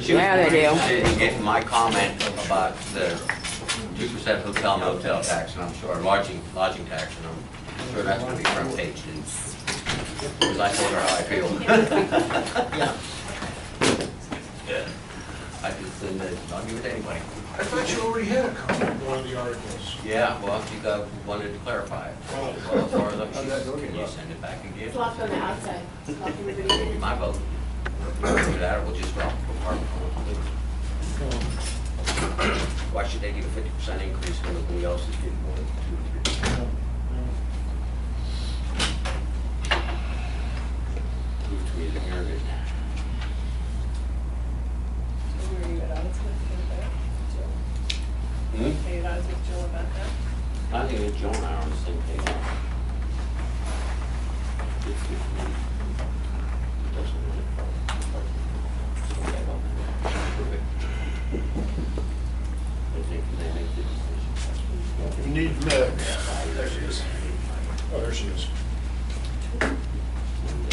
Yeah, they do. Didn't get my comment about the 2% hotel motel tax, and I'm sure lodging tax, and I'm sure that's going to be front page news. Because I told her how I feel. Yeah. I just said that I'll give it to anybody. I thought you already had a comment on one of the articles. Yeah, well, you wanted to clarify it. Well, as far as I'm concerned, can you send it back again? It's locked on the outside. It's locked in the beginning. My vote. Either that or we'll just drop the department. Why should they get a 50% increase when everybody else is getting more than 2 or 3%? Prove to me the inherited. So were you at odds with Jill? Hmm? Are you at odds with Jill about that? I think that Joe and I are on the same page. It's good for me. It doesn't really. I think they make the decision. You need Meg. There she is. Oh, there she is. The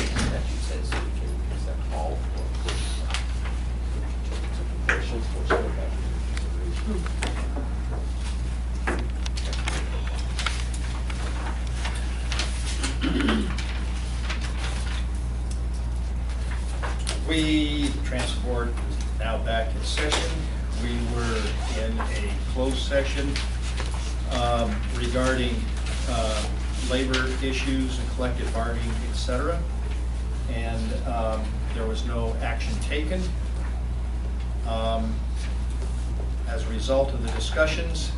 statute says that we can accept all for comparisons for certain factors. The transport is now back in session. We were in a closed session regarding labor issues and collective bargaining, etc. And there was no action taken. As a result of the discussions,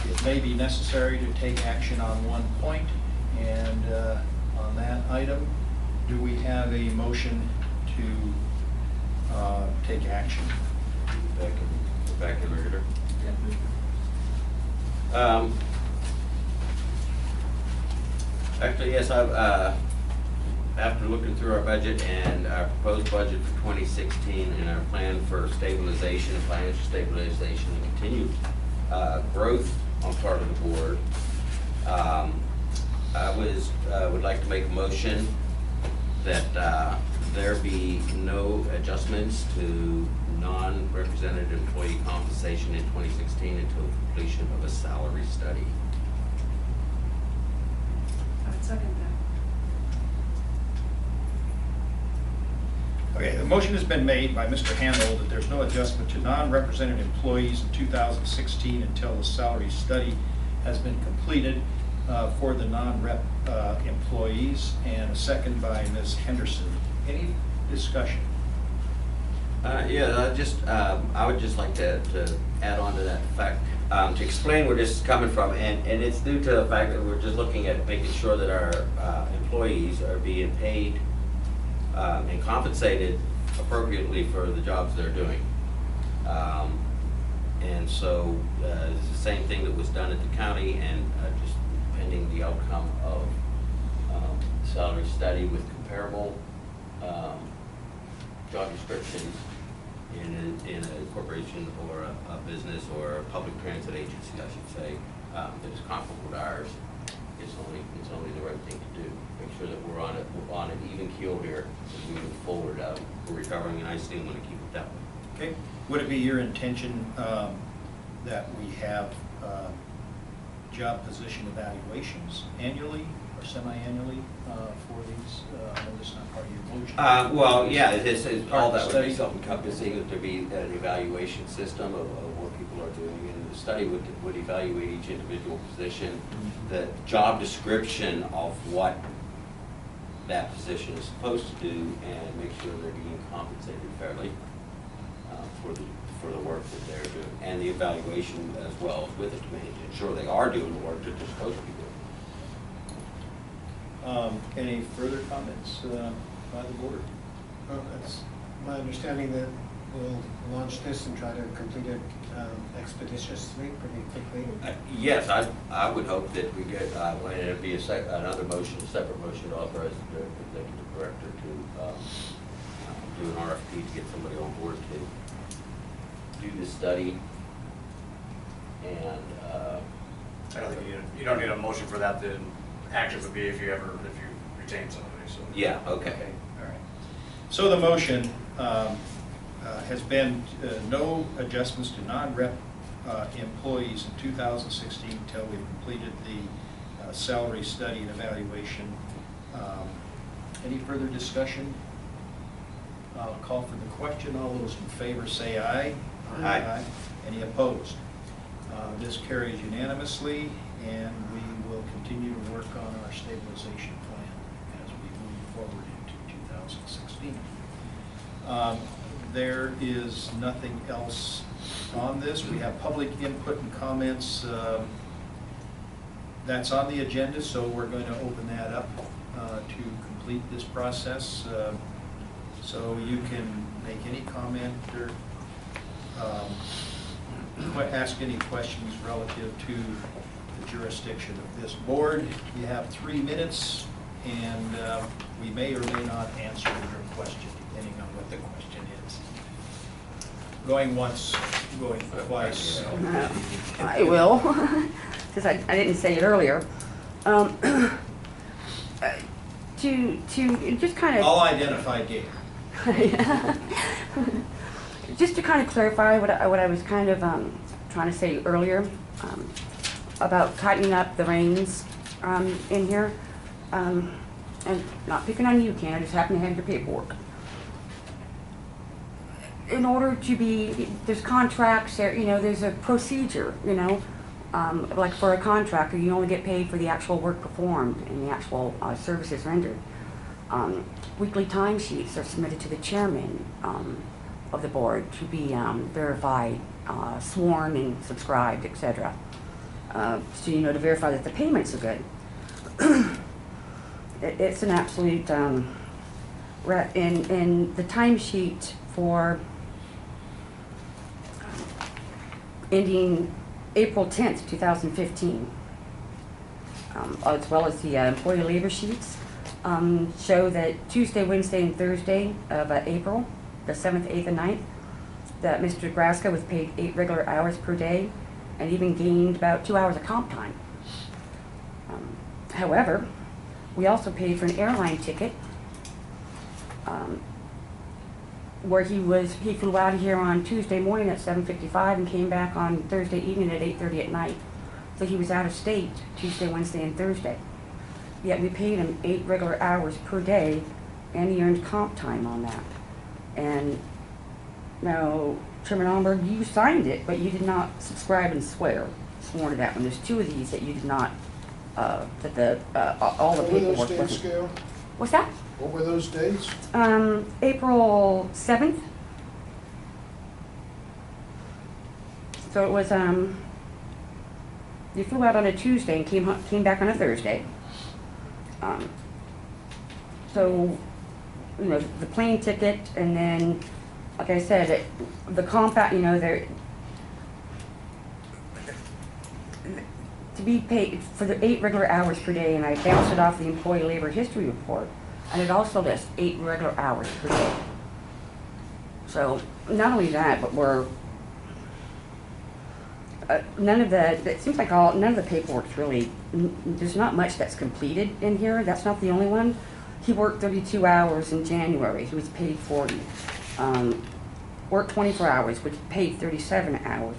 it may be necessary to take action on one point, and on that item, do we have a motion to take action? Back in order. Actually, yes, after looking through our budget and our proposed budget for 2016 and our plan for stabilization, financial stabilization, and continued growth on part of the board, I would like to make a motion that there be no adjustments to non-represented employee compensation in 2016 until completion of a salary study. I would second that. Okay, the motion has been made by Mr. Handel that there's no adjustment to non-represented employees in 2016 until the salary study has been completed for the non-rep employees, and a second by Ms. Henderson. Any discussion? Yeah, I would just like to add on to that fact, to explain where this is coming from, and it's due to the fact that we're just looking at making sure that our employees are being paid and compensated appropriately for the jobs they're doing. And so it's the same thing that was done at the county, and just pending the outcome of salary study with comparable job descriptions in a corporation or a business or a public transit agency, I should say, that is comparable to ours. It's only the right thing to do. Make sure that we're on an even keel here as we move forward. We're recovering nicely and want to keep it that way. Okay. Would it be your intention that we have job position evaluations annually or semi-annually for these? I know this is not part of your motion. Well, yeah, this is all that would be self-encompassing, that there be an evaluation system of what people are doing, and the study would evaluate each individual position, the job description of what that position is supposed to do, and make sure they're being compensated fairly for the work that they're doing, and the evaluation as well with it to ensure they are doing the work that they're supposed to be doing. Any further comments by the board? It's my understanding that we'll launch this and try to complete it expeditiously, pretty quickly. Yes, I would hope that we get, and it'd be another motion, a separate motion to authorize the executive director to do an RFP to get somebody on board to do this study. And I don't think you don't need a motion for that. The action would be if you retain somebody. So yeah, okay. All right. So the motion has been no adjustments to non-rep employees in 2016 until we've completed the salary study and evaluation. Any further discussion? I'll call for the question. All those in favor say aye. Aye. Any opposed? This carries unanimously, and we will continue to work on our stabilization plan as we move forward into 2016. There is nothing else on this. We have public input and comments. That's on the agenda, so we're going to open that up to complete this process. So you can make any comment or ask any questions relative to the jurisdiction of this board. You have 3 minutes, and we may or may not answer your question, depending on what the question is. Going once, going twice. I will, because I didn't say it earlier. To just kind of... I'll identify Gabe. Just to kind of clarify what I was kind of trying to say earlier about tightening up the reins in here, and not picking on you, Ken, I just happen to have your paperwork. In order to be, there's contracts, there's a procedure, like for a contractor, you only get paid for the actual work performed and the actual services rendered. Weekly timesheets are submitted to the chairman of the board to be verified, sworn and subscribed, etc. So to verify that the payments are good. It's an absolute in the timesheet for ending April 10th, 2015, as well as the employee labor sheets, show that Tuesday, Wednesday, and Thursday of April, the 7th, 8th, and 9th, that Mr. Nebraska was paid 8 regular hours per day and even gained about 2 hours of comp time. However, we also paid for an airline ticket where he flew out of here on Tuesday morning at 7:55 and came back on Thursday evening at 8:30 at night. So he was out of state Tuesday, Wednesday, and Thursday. Yet we paid him 8 regular hours per day, and he earned comp time on that. And now, Chairman Almberg, you signed it, but you did not subscribe and sworn to that one. There's 2 of these that you did not, all the What were those paperwork dates, wasn't. Gail? What's that? What were those dates? April 7th. So it was, you flew out on a Tuesday and came back on a Thursday. So, the plane ticket, and then, like I said, the compact, to be paid for the 8 regular hours per day, and I bounced it off the employee labor history report, and it also lists 8 regular hours per day. So, not only that, but we're, none of the paperwork's really, there's not much that's completed in here. That's not the only one. He worked 32 hours in January. He was paid 40. Worked 24 hours, was paid 37 hours.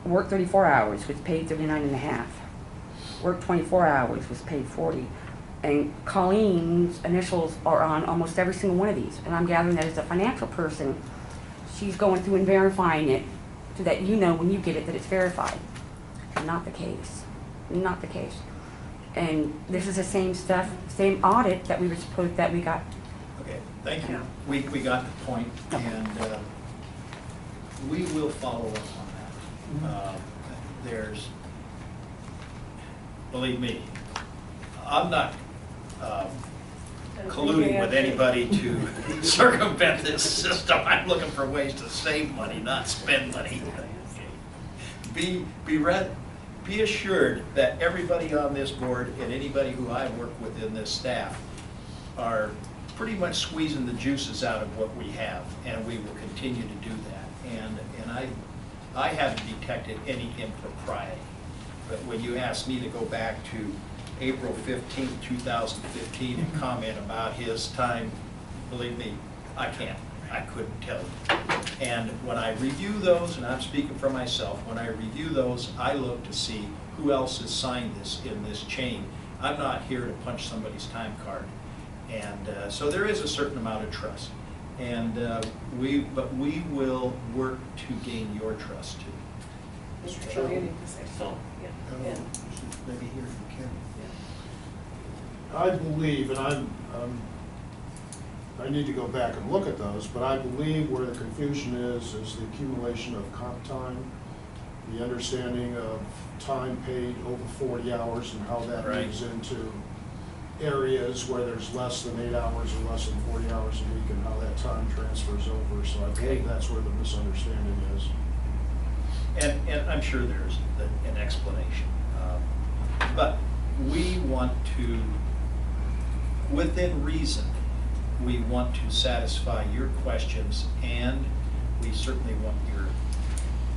Worked 34 hours, was paid 39 and a half. Worked 24 hours, was paid 40. And Colleen's initials are on almost every single one of these. And I'm gathering that as a financial person, she's going through and verifying it so that when you get it that it's verified. Not the case. Not the case. And this is the same stuff, same audit that we got. Okay, thank you. We got the point, and we will follow up on that. There's, believe me, I'm not colluding with anybody to circumvent this system. I'm looking for ways to save money, not spend money. Be assured that everybody on this board and anybody who I work with in this staff are pretty much squeezing the juices out of what we have, and we will continue to do that. And I haven't detected any impropriety. But when you ask me to go back to April 15th, 2015 and comment about his time, believe me, I can't. I couldn't tell you. And when I review those, and I'm speaking for myself, when I review those, I look to see who else has signed this in this chain. I'm not here to punch somebody's time card. And so there is a certain amount of trust. And we will work to gain your trust too. Mr. Chairman, you need to say So, Yeah. We should maybe hear from Kim. I believe, and I need to go back and look at those, but I believe where the confusion is the accumulation of comp time, the understanding of time paid over 40 hours and how that Right. moves into areas where there's less than 8 hours or less than 40 hours a week and how that time transfers over. So I Okay. believe that's where the misunderstanding is. And I'm sure there's an explanation. But we want to, within reason, we want to satisfy your questions, and we certainly want your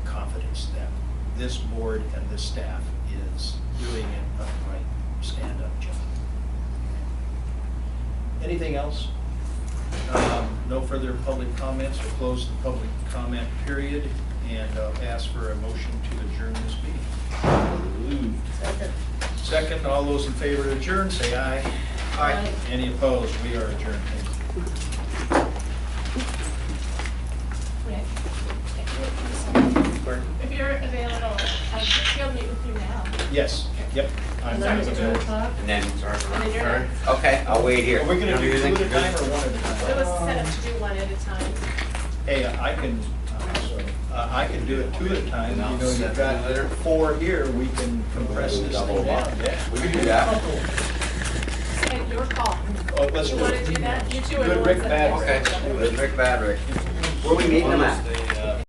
confidence that this board and this staff is doing an upright, stand-up job. Anything else? No further public comments. We'll close the public comment period, and I'll ask for a motion to adjourn this meeting. Second. Second, all those in favor to adjourn, say aye. Aye. Any opposed? We are adjourned. Thank you. Rick, Pardon? if you're available, I'll meet with you now. Yes, yep. I'm And then it's available. 2 o'clock? and then, And then you're next. okay, I'll wait here. Are we gonna do You 2 think at a you're time good? or 1 at a It time? was set up to do 1 at a time. Hey, I can do it 2 at a time. You know, you've Set got the letter. 4 here, we can compress this Double thing down. up. Yeah. We can do that. And your call. Oh, let's You do want it. to do that? You two are the Good ones Rick, that bad have Okay, to- good Rick, bad Rick. Where are we meeting them at?